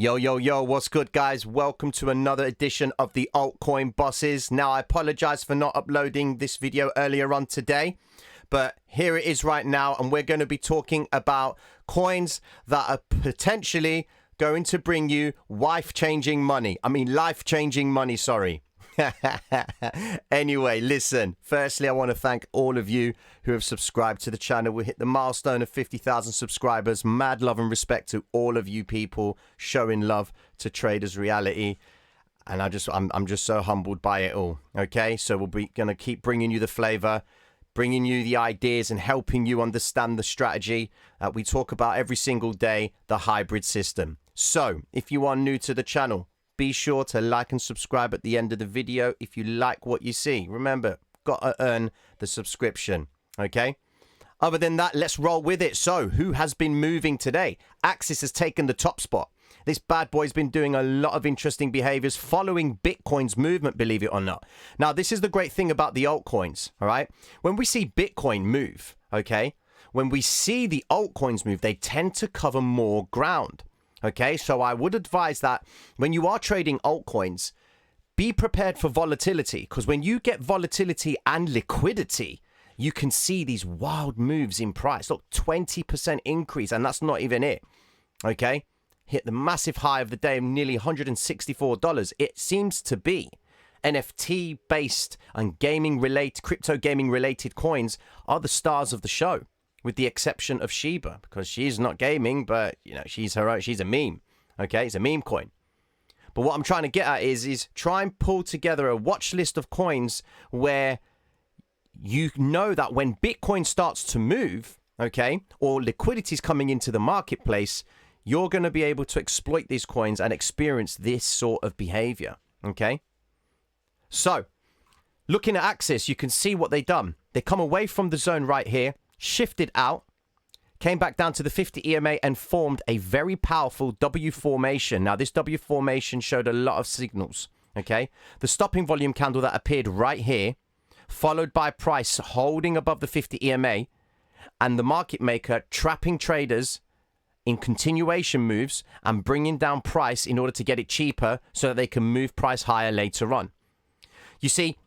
Yo, yo, yo, what's good, guys? Welcome to another edition of the Altcoin Bosses. Now, I apologize for not uploading this video earlier on today, but here it is right now, and we're going to be talking about coins that are potentially going to bring you life-changing money, sorry. Anyway, listen, firstly, I want to thank all of you who have subscribed to the channel. We hit the milestone of 50,000 subscribers. Mad love and respect to all of you people showing love to Traders Reality. And I'm just so humbled by it all. Okay, so we'll be going to keep bringing you the flavor, bringing you the ideas and helping you understand the strategy that we talk about every single day, the hybrid system. So if you are new to the channel, be sure to like and subscribe at the end of the video if you like what you see. Remember, got to earn the subscription, okay? Other than that, let's roll with it. So, who has been moving today? Axis has taken the top spot. This bad boy's been doing a lot of interesting behaviors following Bitcoin's movement, believe it or not. Now, this is the great thing about the altcoins, all right? When we see Bitcoin move, okay, when we see the altcoins move, they tend to cover more ground. Okay, so I would advise that when you are trading altcoins, be prepared for volatility, because when you get volatility and liquidity, you can see these wild moves in price. Look, 20% increase, and that's not even it. Okay, hit the massive high of the day of nearly $164. It seems to be NFT based and crypto gaming related coins are the stars of the show, with the exception of Shiba, because she's not gaming, but you know, she's a meme. Okay, it's a meme coin. But what I'm trying to get at is try and pull together a watch list of coins where you know that when Bitcoin starts to move, okay, or liquidity is coming into the marketplace, you're going to be able to exploit these coins and experience this sort of behavior. Okay, so looking at Axis, you can see what they've done. They come away from the zone right here, shifted out, came back down to the 50 EMA and formed a very powerful W formation. Now, this W formation showed a lot of signals, okay? The stopping volume candle that appeared right here, followed by price holding above the 50 EMA, and the market maker trapping traders in continuation moves and bringing down price in order to get it cheaper so that they can move price higher later on. You see,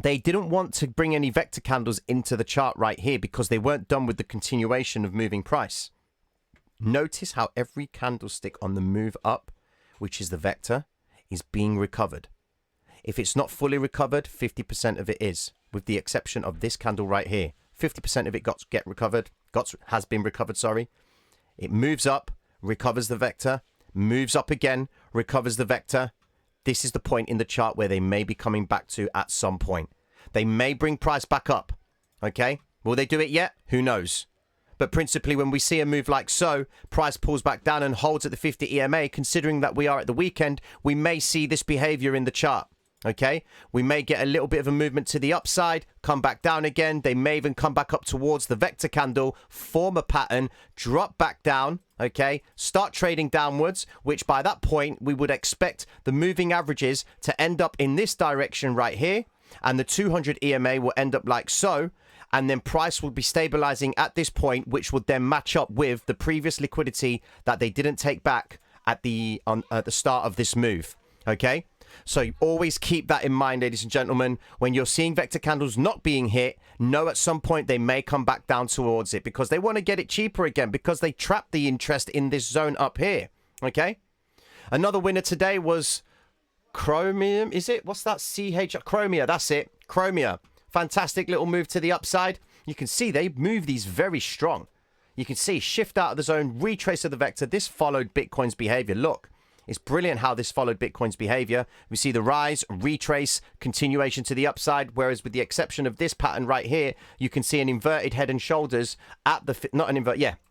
they didn't want to bring any vector candles into the chart right here because they weren't done with the continuation of moving price. Notice how every candlestick on the move up, which is the vector, is being recovered. If it's not fully recovered, 50% of it is, with the exception of this candle right here. 50% of it has been recovered, sorry. It moves up, recovers the vector, moves up again, recovers the vector. This is the point in the chart where they may be coming back to at some point. They may bring price back up, okay? Will they do it yet? Who knows? But principally, when we see a move like so, price pulls back down and holds at the 50 EMA, considering that we are at the weekend, we may see this behavior in the chart, okay? We may get a little bit of a movement to the upside, come back down again. They may even come back up towards the vector candle, form a pattern, drop back down, okay, start trading downwards, which by that point we would expect the moving averages to end up in this direction right here, and the 200 EMA will end up like so, and then price will be stabilizing at this point, which would then match up with the previous liquidity that they didn't take back at the start of this move. Okay, so always keep that in mind, ladies and gentlemen. When you're seeing vector candles not being hit, know at some point they may come back down towards it because they want to get it cheaper again, because they trapped the interest in this zone up here. Okay, another winner today was Chromia. Is it? What's that? Chromia. That's it. Chromia. Fantastic little move to the upside. You can see they move these very strong. You can see shift out of the zone, retrace of the vector. This followed Bitcoin's behavior. Look. It's brilliant how this followed Bitcoin's behavior. We see the rise, retrace, continuation to the upside, whereas with the exception of this pattern right here, you can see an inverted head and shoulders at the, an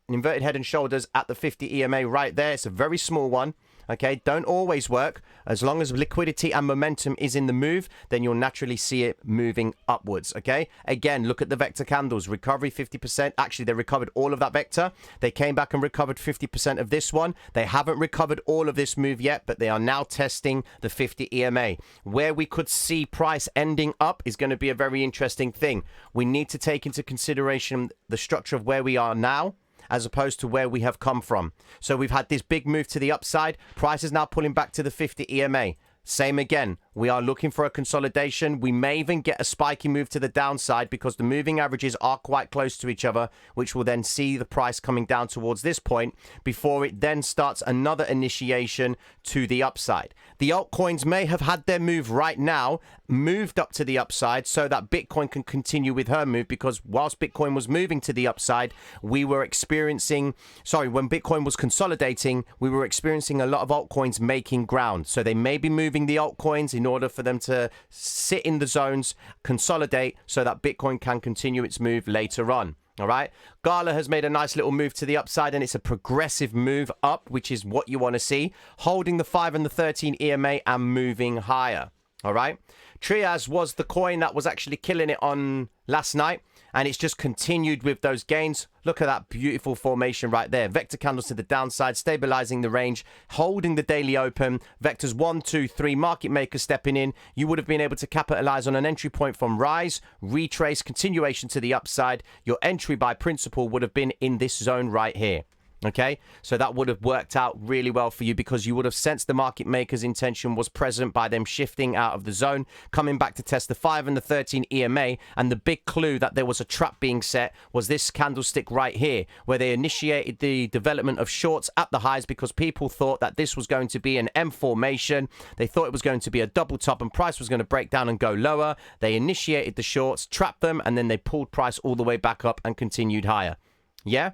inverted head and shoulders at the 50 EMA right there. It's a very small one. Okay, don't always work. As long as liquidity and momentum is in the move, then you'll naturally see it moving upwards. Okay, again, look at the vector candles. Recovery 50%. Actually, they recovered all of that vector. They came back and recovered 50% of this one. They haven't recovered all of this move yet, but they are now testing the 50 EMA. Where we could see price ending up is going to be a very interesting thing. We need to take into consideration the structure of where we are now as opposed to where we have come from. So we've had this big move to the upside. Price is now pulling back to the 50 EMA. Same again. We are looking for a consolidation. We may even get a spiky move to the downside because the moving averages are quite close to each other, which will then see the price coming down towards this point before it then starts another initiation to the upside. The altcoins may have had their move right now, moved up to the upside so that Bitcoin can continue with her move, because whilst Bitcoin was moving to the upside, we were experiencing, when Bitcoin was consolidating, we were experiencing a lot of altcoins making ground. So they may be moving the altcoins in order for them to sit in the zones, consolidate, so that Bitcoin can continue its move later on. All right. Gala has made a nice little move to the upside, and it's a progressive move up, which is what you want to see, holding the 5 and the 13 EMA and moving higher. All right. Triage was the coin that was actually killing it on last night, and it's just continued with those gains. Look at that beautiful formation right there. Vector candles to the downside, stabilizing the range, holding the daily open. Vectors 1, 2, 3, market makers stepping in. You would have been able to capitalize on an entry point from rise, retrace, continuation to the upside. Your entry by principle would have been in this zone right here. Okay, so that would have worked out really well for you because you would have sensed the market maker's intention was present by them shifting out of the zone, coming back to test the 5 and the 13 EMA. And the big clue that there was a trap being set was this candlestick right here, where they initiated the development of shorts at the highs because people thought that this was going to be an M formation. They thought it was going to be a double top and price was going to break down and go lower. They initiated the shorts, trapped them, and then they pulled price all the way back up and continued higher. Yeah,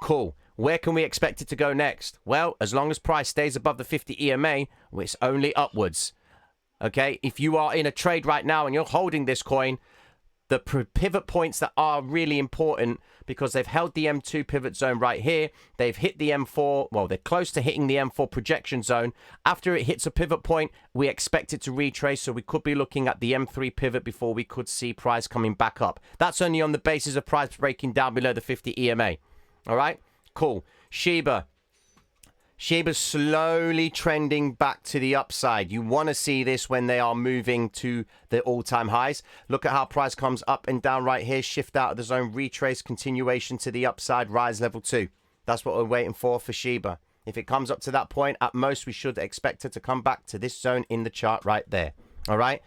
cool. Where can we expect it to go next? Well, as long as price stays above the 50 EMA, it's only upwards. Okay, if you are in a trade right now and you're holding this coin, the pivot points that are really important, because they've held the M2 pivot zone right here. They've hit the M4. Well, they're close to hitting the M4 projection zone. After it hits a pivot point, we expect it to retrace. So we could be looking at the M3 pivot before we could see price coming back up. That's only on the basis of price breaking down below the 50 EMA. All right. Cool. Shiba's slowly trending back to the upside. You want to see this when they are moving to the all-time highs. Look at how price comes up and down right here. Shift out of the zone, retrace, continuation to the upside, rise level 2. That's what we're waiting for Shiba. If it comes up to that point, at most we should expect it to come back to this zone in the chart right there. All right.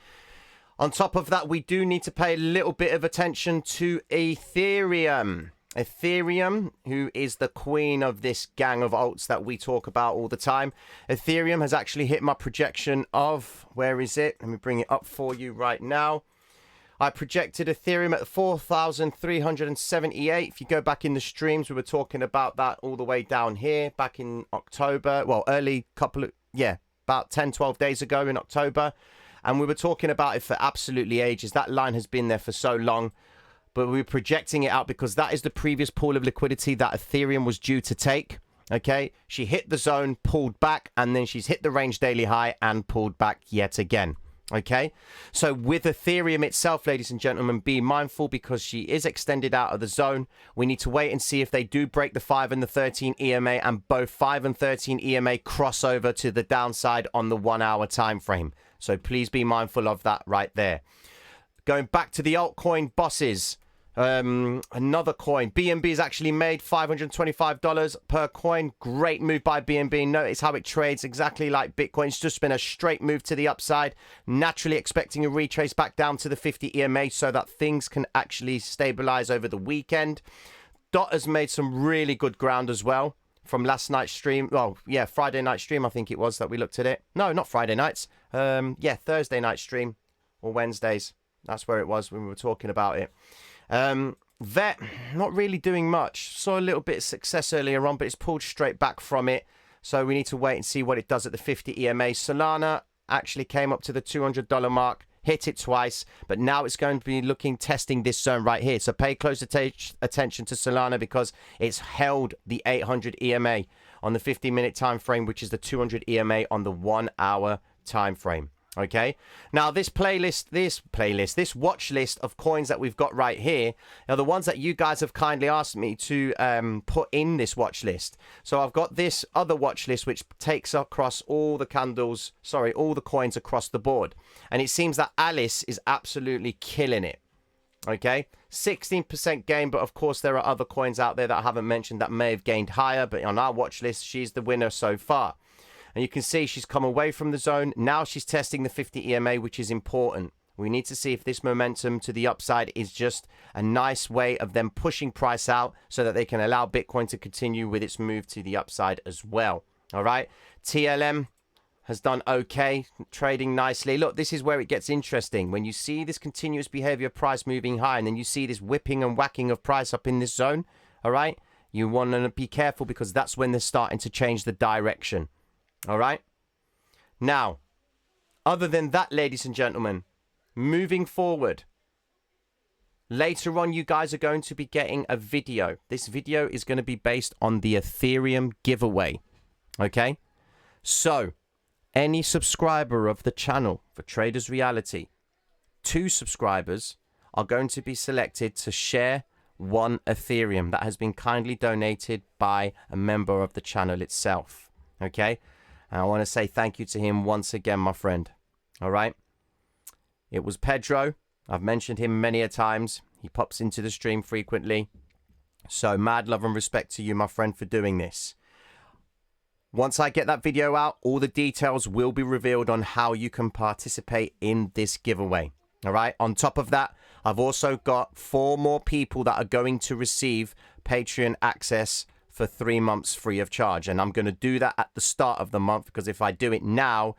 On top of that, we do need to pay a little bit of attention to Ethereum. Ethereum, who is the queen of this gang of alts that we talk about all the time. Ethereum has actually hit my projection of, where is it? Let me bring it up for you right now. I projected Ethereum at 4,378. If you go back in the streams, we were talking about that all the way down here back in October. Well, about 10, 12 days ago in October. And we were talking about it for absolutely ages. That line has been there for so long. But we're projecting it out because that is the previous pool of liquidity that Ethereum was due to take. Okay, she hit the zone, pulled back, and then she's hit the range daily high and pulled back yet again. Okay, so with Ethereum itself, ladies and gentlemen, be mindful because she is extended out of the zone. We need to wait and see if they do break the 5 and the 13 EMA, and both 5 and 13 EMA cross over to the downside on the 1 hour time frame. So please be mindful of that right there. Going back to the altcoin bosses. Another coin. BNB has actually made $525 per coin. Great move by BNB. Notice how it trades exactly like Bitcoin. It's just been a straight move to the upside. Naturally expecting a retrace back down to the 50 EMA so that things can actually stabilize over the weekend. DOT has made some really good ground as well from last night's stream. Well, yeah, Friday night stream, I think it was that we looked at it. No, not Friday nights. Thursday night stream or Wednesdays. That's where it was when we were talking about it. Vet, not really doing much. Saw a little bit of success earlier on, but it's pulled straight back from it. So we need to wait and see what it does at the 50 EMA. Solana actually came up to the $200 mark, hit it twice, but now it's going to be testing this zone right here. So pay close attention to Solana because it's held the 800 EMA on the 50-minute time frame, which is the 200 EMA on the 1 hour time frame. Okay, now this watch list of coins that we've got right here are the ones that you guys have kindly asked me to put in this watch list. So I've got this other watch list which takes across all the coins across the board. And it seems that Alice is absolutely killing it. Okay, 16% gain, but of course there are other coins out there that I haven't mentioned that may have gained higher, but on our watch list, she's the winner so far. And you can see she's come away from the zone. Now she's testing the 50 EMA, which is important. We need to see if this momentum to the upside is just a nice way of them pushing price out so that they can allow Bitcoin to continue with its move to the upside as well. All right, TLM has done okay, trading nicely. Look, this is where it gets interesting. When you see this continuous behavior of price moving high and then you see this whipping and whacking of price up in this zone, all right, you want to be careful because that's when they're starting to change the direction. All right. Now, other than that, ladies and gentlemen, moving forward, later on, you guys are going to be getting a video. This video is going to be based on the Ethereum giveaway. Okay. So, any subscriber of the channel for Traders Reality, 2 subscribers are going to be selected to share 1 Ethereum that has been kindly donated by a member of the channel itself. Okay. And I want to say thank you to him once again, my friend. All right. It was Pedro. I've mentioned him many a times. He pops into the stream frequently. So mad love and respect to you, my friend, for doing this. Once I get that video out, all the details will be revealed on how you can participate in this giveaway. All right. On top of that, I've also got 4 more people that are going to receive Patreon access for 3 months free of charge. And I'm going to do that at the start of the month, because if I do it now,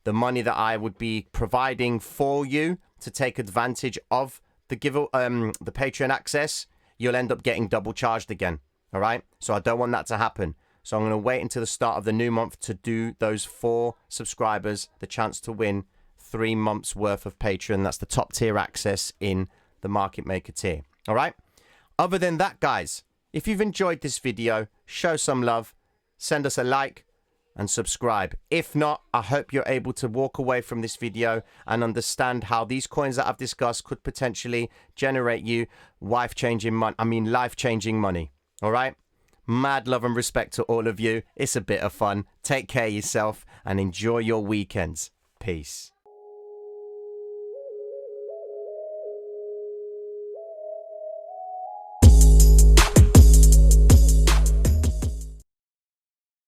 the money that I would be providing for you to take advantage of the Patreon access, you'll end up getting double charged again. All right. So I don't want that to happen. So I'm going to wait until the start of the new month to do those 4 subscribers the chance to win 3 months worth of Patreon. That's the top tier access in the Market Maker tier. All right. Other than that, guys, if you've enjoyed this video, show some love, send us a like and subscribe. If not, I hope you're able to walk away from this video and understand how these coins that I've discussed could potentially generate you life-changing money. All right. Mad love and respect to all of you. It's a bit of fun. Take care of yourself and enjoy your weekends. Peace.